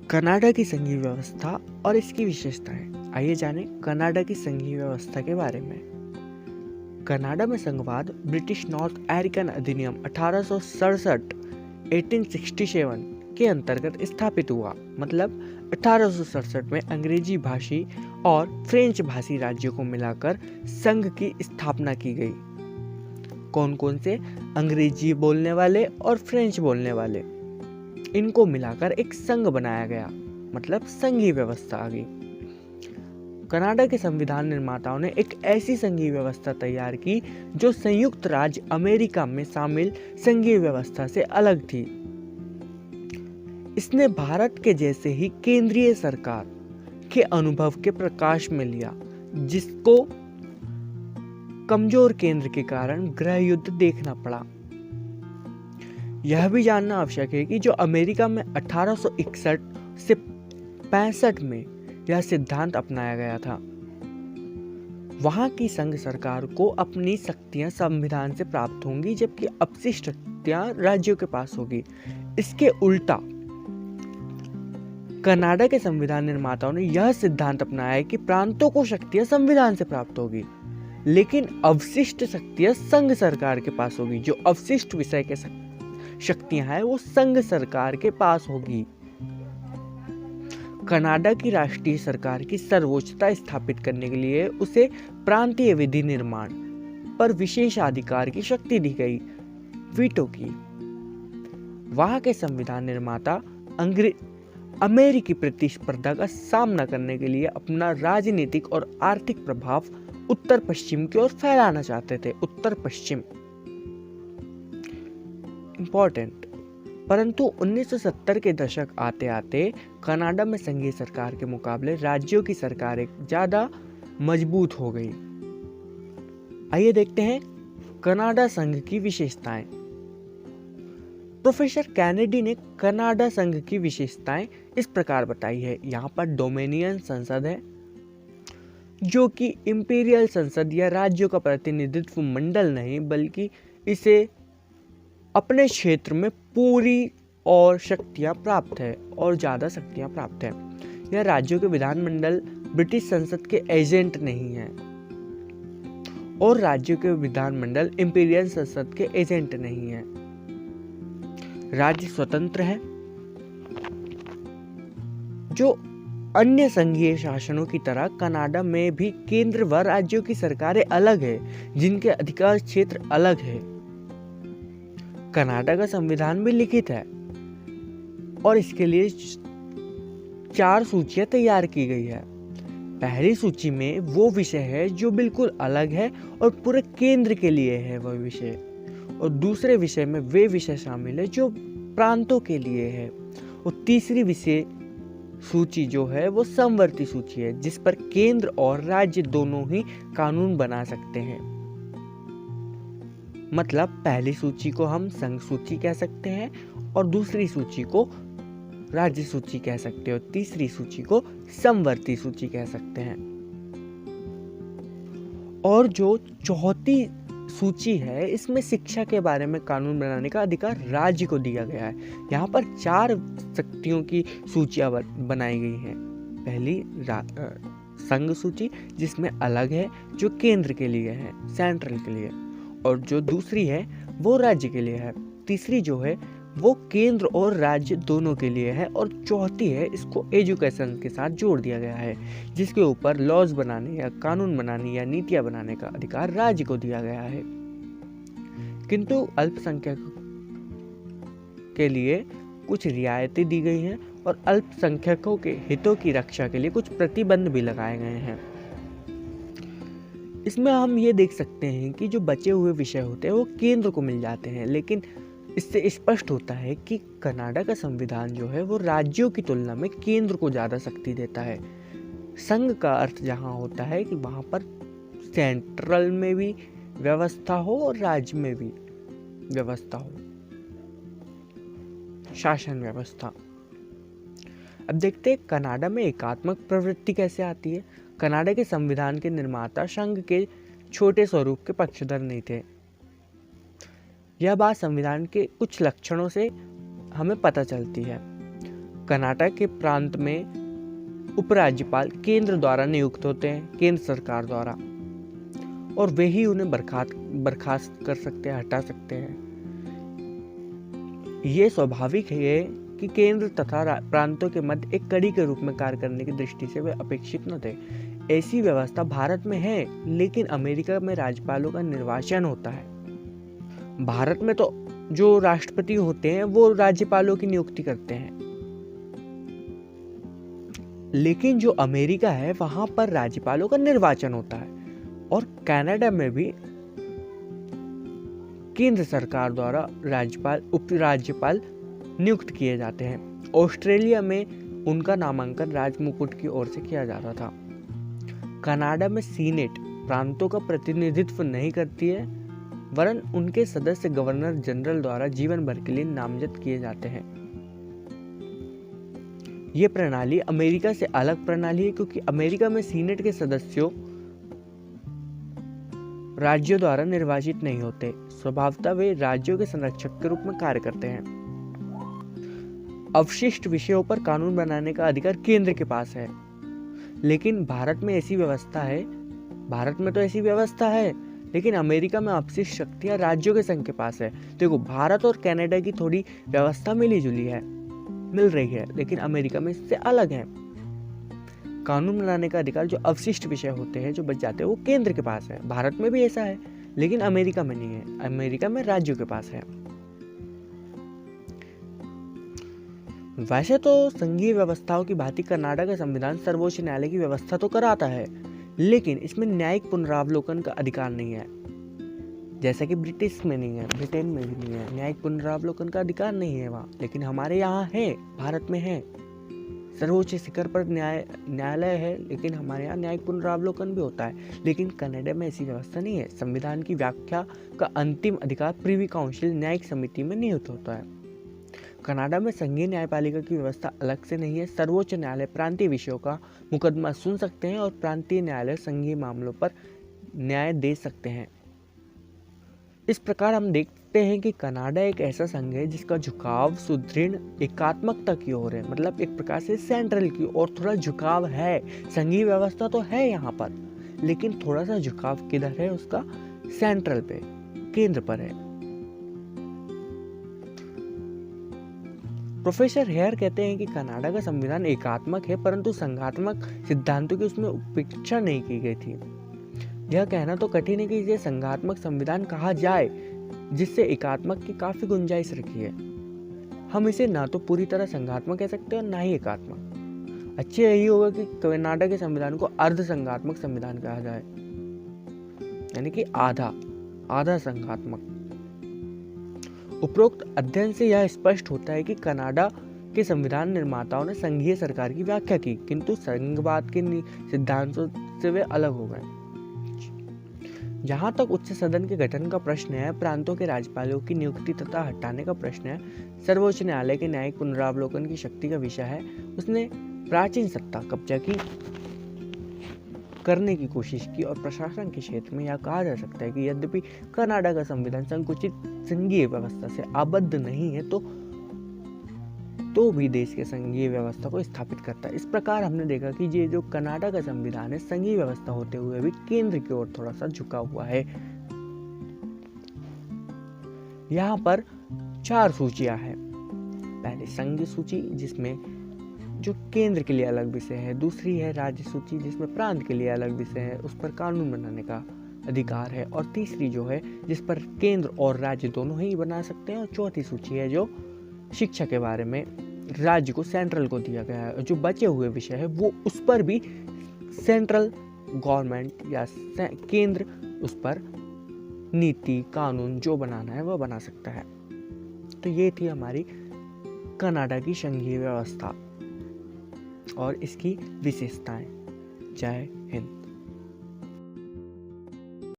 Canada की संघीय व्यवस्था और इसकी विशेषताएं। आइए जानें कनाडा की संघीय व्यवस्था के बारे में। कनाडा में संघवाद ब्रिटिश नॉर्थ अमेरिकन अधिनियम 1867 1867 के अंतर्गत स्थापित हुआ। मतलब 1867 में अंग्रेजी भाषी और फ्रेंच भाषी राज्यों को मिलाकर संघ की स्थापना की गई। कौन कौन से? अंग्रेजी बोलने वाले और फ्रेंच बोलने वाले, इनको मिलाकर एक संघ बनाया गया, मतलब संघीय व्यवस्था आ गई। कनाडा के संविधान निर्माताओं ने एक ऐसी संघीय व्यवस्था तैयार की जो संयुक्त राज्य अमेरिका में शामिल संघीय व्यवस्था से अलग थी। इसने भारत के जैसे ही केंद्रीय सरकार के अनुभव के प्रकाश में लिया, जिसको कमजोर केंद्र के कारण गृह युद्ध देखना पड़ा। यह भी जानना आवश्यक है कि जो अमेरिका में 1861 से 65 में यह सिद्धांत अपनाया गया था, वहां की संघ सरकार को अपनी शक्तियां संविधान से प्राप्त होंगी, जबकि अपशिष्ट शक्तियां राज्यों के पास होगी। इसके उल्टा कनाडा के संविधान निर्माताओं ने यह सिद्धांत अपनाया है कि प्रांतों को शक्तियां संविधान से प्राप्त होगी, लेकिन अवशिष्ट शक्तियां संघ सरकार के पास होगी। जो अवशिष्ट विषय के शक्तियां हैं वो संघ सरकार के पास होगी। कनाडा की राष्ट्रीय सरकार की सर्वोच्चता स्थापित करने के लिए उसे प्रांतीय विधि निर्माण पर विशेषाधिकार की शक्ति दी गई, वीटो की। वहां के संविधान निर्माता अमेरिकी प्रतिस्पर्धा का सामना करने के लिए अपना राजनीतिक और आर्थिक प्रभाव उत्तर पश्चिम की ओर फैलाना चाहते थे। उत्तर पश्चिम इंपॉर्टेंट। परंतु 1970 के दशक आते आते कनाडा में संघीय सरकार के मुकाबले राज्यों की सरकारें ज्यादा मजबूत हो गई। आइए देखते हैं कनाडा संघ की विशेषताएं। प्रोफेसर कैनेडी ने कनाडा संघ की विशेषताएं इस प्रकार बताई है। यहाँ पर डोमिनियन संसद है, जो कि इंपीरियल संसद या राज्यों का प्रतिनिधित्व मंडल नहीं, बल्कि इसे अपने क्षेत्र में पूरी और शक्तियां प्राप्त है और ज़्यादा शक्तियां प्राप्त है। यह राज्यों के विधानमंडल ब्रिटिश संसद के एजेंट नहीं है और राज्यों के विधानमंडल इंपीरियल संसद के एजेंट नहीं है। राज्य स्वतंत्र है, जो अन्य संघीय शासनों की तरह कनाडा में भी केंद्र व राज्यों की सरकारें अलग है, जिनके अधिकार क्षेत्र अलग है। कनाडा का संविधान भी लिखित है और इसके लिए 4 सूचियां तैयार की गई है। पहली सूची में वो विषय है जो बिल्कुल अलग है और पूरे केंद्र के लिए है वह विषय, और दूसरे विषय में वे विषय शामिल है जो प्रांतों के लिए है, और तीसरी विषय सूची जो है वो समवर्ती सूची है, जिस पर केंद्र और राज्य दोनों ही कानून बना सकते हैं। मतलब पहली सूची को हम संघ सूची कह सकते हैं और दूसरी सूची को राज्य सूची कह सकते हैं और तीसरी सूची को समवर्ती सूची कह सकते हैं। और जो चौथी सूची है, इसमें शिक्षा के बारे में कानून बनाने का अधिकार राज्य को दिया गया है। यहाँ पर 4 शक्तियों की सूचियां बनाई गई हैं। पहली संघ सूची, जिसमें अलग है, जो केंद्र के लिए है, सेंट्रल के लिए, और जो दूसरी है वो राज्य के लिए है। तीसरी जो है वो केंद्र और राज्य दोनों के लिए है, और चौथी है इसको एजुकेशन के साथ जोड़ दिया गया है, जिसके ऊपर लॉज बनाने या कानून बनाने या नीतियां बनाने का अधिकार राज्य को दिया गया है। किंतु अल्पसंख्यकों के लिए कुछ रियायतें दी गई हैं और अल्पसंख्यकों के हितों की रक्षा के लिए कुछ प्रतिबंध भी लगाए गए हैं। इसमें हम ये देख सकते हैं कि जो बचे हुए विषय होते हैं वो केंद्र को मिल जाते हैं, लेकिन इससे स्पष्ट होता है कि कनाडा का संविधान जो है वो राज्यों की तुलना में केंद्र को ज़्यादा शक्ति देता है। संघ का अर्थ जहाँ होता है कि वहाँ पर सेंट्रल में भी व्यवस्था हो और राज्य में भी व्यवस्था हो, शासन व्यवस्था। अब देखते हैं कनाडा में एकात्मक प्रवृत्ति कैसे आती है। कनाडा के संविधान के निर्माता संघ के छोटे स्वरूप के पक्षधर नहीं थे। यह बात संविधान के कुछ लक्षणों से हमें पता चलती है। कर्नाटक के प्रांत में उपराज्यपाल केंद्र द्वारा नियुक्त होते हैं, केंद्र सरकार द्वारा, और वे ही उन्हें बर्खास्त कर सकते हैं, हटा सकते हैं। ये स्वाभाविक है कि केंद्र तथा प्रांतों के मध्य एक कड़ी के रूप में कार्य करने की दृष्टि से वे अपेक्षित न थे। ऐसी व्यवस्था भारत में है, लेकिन अमेरिका में राज्यपालों का निर्वाचन होता है। भारत में तो जो राष्ट्रपति होते हैं वो राज्यपालों की नियुक्ति करते हैं, लेकिन जो अमेरिका है वहां पर राज्यपालों का निर्वाचन होता है। और कनाडा में भी केंद्र सरकार द्वारा राज्यपाल, उपराज्यपाल नियुक्त किए जाते हैं। ऑस्ट्रेलिया में उनका नामांकन राजमुकुट की ओर से किया जाता था। कनाडा में सीनेट प्रांतों का प्रतिनिधित्व नहीं करती है, वरन उनके सदस्य गवर्नर जनरल द्वारा जीवन भर के लिए नामजद किए जाते हैं। यह प्रणाली अमेरिका से अलग प्रणाली है, क्योंकि अमेरिका में सीनेट के सदस्यों राज्यों द्वारा निर्वाचित नहीं होते। स्वभावतः वे राज्यों के संरक्षक के रूप में कार्य करते हैं। अवशिष्ट विषयों पर कानून बनाने का अधिकार केंद्र के पास है, लेकिन भारत में ऐसी व्यवस्था है, भारत में तो ऐसी व्यवस्था है, लेकिन अमेरिका में अवशिष्ट शक्तियां राज्यों के संघ के पास है। देखो, भारत और कनाडा की थोड़ी व्यवस्था मिली जुली है, मिल रही है, लेकिन अमेरिका में इससे अलग है। कानून बनाने का अधिकार जो अवशिष्ट विषय होते हैं, जो बच जाते हैं, वो केंद्र के पास है। भारत में भी ऐसा है, लेकिन अमेरिका में नहीं है। अमेरिका में राज्यों के पास है। वैसे तो संघीय व्यवस्थाओं की भांति कनाडा का संविधान सर्वोच्च न्यायालय की व्यवस्था तो कराता है, लेकिन इसमें न्यायिक पुनरावलोकन का अधिकार नहीं है, जैसा कि ब्रिटिश में नहीं है, ब्रिटेन में भी नहीं है। न्यायिक पुनरावलोकन का अधिकार नहीं है वहाँ, लेकिन हमारे यहाँ है, भारत में है। सर्वोच्च शिखर पर न्यायालय है, लेकिन हमारे यहाँ न्यायिक पुनरावलोकन भी होता है। लेकिन कनाडा में ऐसी व्यवस्था नहीं है। संविधान की व्याख्या का अंतिम अधिकार प्रिवी काउंसिल न्यायिक समिति में नियुक्त होता है। कनाडा में संघीय न्यायपालिका की व्यवस्था अलग से नहीं है। सर्वोच्च न्यायालय प्रांतीय विषयों का मुकदमा सुन सकते हैं और प्रांतीय न्यायालय संघीय मामलों पर न्याय दे सकते हैं। इस प्रकार हम देखते हैं कि कनाडा एक ऐसा संघ है जिसका झुकाव सुदृढ़ एकात्मकता की ओर है, मतलब एक प्रकार से सेंट्रल की ओर थोड़ा झुकाव है। संघीय व्यवस्था तो है यहाँ पर, लेकिन थोड़ा सा झुकाव किधर है उसका? सेंट्रल पे, केंद्र पर है। प्रोफेसर हेयर कहते हैं कि कनाडा का संविधान एकात्मक है, परंतु संघात्मक सिद्धांतों की उसमें उपेक्षा नहीं की गई थी। यह कहना तो कठिन है कि इसे संघात्मक संविधान कहा जाए, जिससे एकात्मक की काफी गुंजाइश रखी है। हम इसे ना तो पूरी तरह संघात्मक कह सकते हैं और ना ही एकात्मक। अच्छे यही होगा कि कनाडा के संविधान को अर्ध संघात्मक संविधान कहा जाए, यानी कि आधा संघात्मक। उपरोक्त अध्ययन से यह स्पष्ट होता है कि कनाडा के संविधान निर्माताओं ने संघीय सरकार की व्याख्या की, किंतु संघवाद के सिद्धांतों से वे अलग हो गए। जहां तक उच्च सदन के गठन का प्रश्न है, प्रांतों के राज्यपालों की नियुक्ति तथा हटाने का प्रश्न है, सर्वोच्च न्यायालय के न्यायिक पुनरावलोकन की शक्ति का विषय है। उसने प्राचीन सत्ता कब्जा करने की कोशिश की और प्रशासन के क्षेत्र में यह कहा जा सकता है कि यद्यपि कनाडा का संविधान संकुचित संघीय व्यवस्था से आबद्ध नहीं है, तो भी देश के संघीय व्यवस्था को स्थापित करता है। इस प्रकार हमने देखा कि ये जो कनाडा का संविधान है, संघीय व्यवस्था होते हुए भी केंद्र की ओर थोड़ा सा झुका हुआ है। यहाँ पर 4 सूचियां हैं। पहले संघ सूची, जिसमें जो केंद्र के लिए अलग विषय है। दूसरी है राज्य सूची, जिसमें प्रांत के लिए अलग विषय है, उस पर कानून बनाने का अधिकार है। और तीसरी जो है, जिस पर केंद्र और राज्य दोनों ही बना सकते हैं। और चौथी सूची है जो शिक्षा के बारे में राज्य को, सेंट्रल को दिया गया है। जो बचे हुए विषय है वो उस पर भी सेंट्रल गवर्नमेंट या केंद्र उस पर नीति कानून जो बनाना है वह बना सकता है। तो ये थी हमारी कनाडा की संघीय व्यवस्था और इसकी विशेषताएं। जय हिंद।